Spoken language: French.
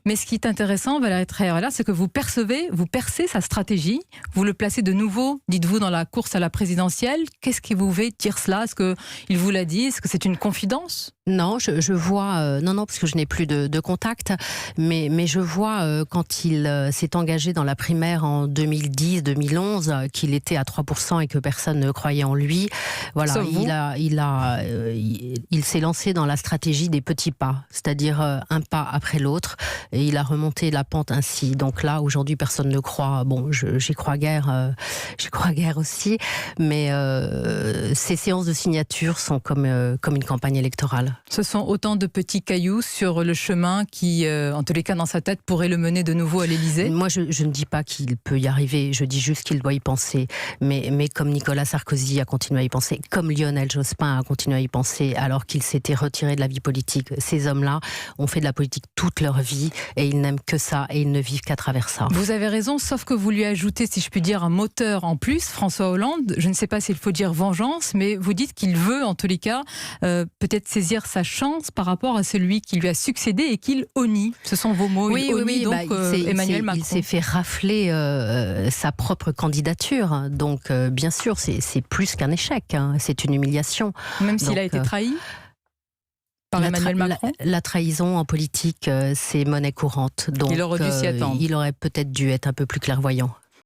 Mais ce qui est intéressant, Valérie Trierweiler, c'est que vous percez sa stratégie, vous le placez de nouveau, dites-vous, dans la course à la présidentielle. Qu'est-ce qui vous fait dire cela? Est-ce qu'il vous l'a dit? Est-ce que c'est une confidence? Non, je vois, non, parce que je n'ai plus de contact, mais je vois quand il s'est engagé dans la primaire en 2010-2011, qu'il était à 3% et que personne ne croyait en lui. Voilà, il s'est lancé dans la stratégie des petits pas, c'est-à-dire un pas après l'autre, et il a remonté la pente ainsi. Donc là, aujourd'hui, personne ne croit. Bon, j'y crois guère aussi, mais ces séances de signature sont comme une campagne électorale. Ce sont autant de petits cailloux sur le chemin qui, en tous les cas dans sa tête, pourraient le mener de nouveau à l'Élysée. Moi, je ne dis pas qu'il peut y arriver, je dis juste qu'il doit y penser. Mais comme Nicolas Sarkozy a continué à y penser, comme Lionel Jospin a continué à y penser, alors qu'il s'était retiré de la vie politique, ces hommes-là ont fait de la politique toute leur vie et ils n'aiment que ça et ils ne vivent qu'à travers ça. Vous avez raison, sauf que vous lui ajoutez, si je puis dire, un moteur en plus, François Hollande. Je ne sais pas s'il faut dire vengeance, mais vous dites qu'il veut, en tous les cas, peut-être saisir sa chance par rapport à celui qui lui a succédé et qu'il honnie. Ce sont vos mots. Oui, Emmanuel Macron. Il s'est fait rafler sa propre candidature. Donc, bien sûr, c'est plus qu'un échec. Hein. C'est une humiliation. Même s'il a été trahi par Emmanuel Macron. La trahison en politique, c'est monnaie courante. Donc, il aurait dû s'y attendre. Il aurait peut-être dû être un peu plus clairvoyant.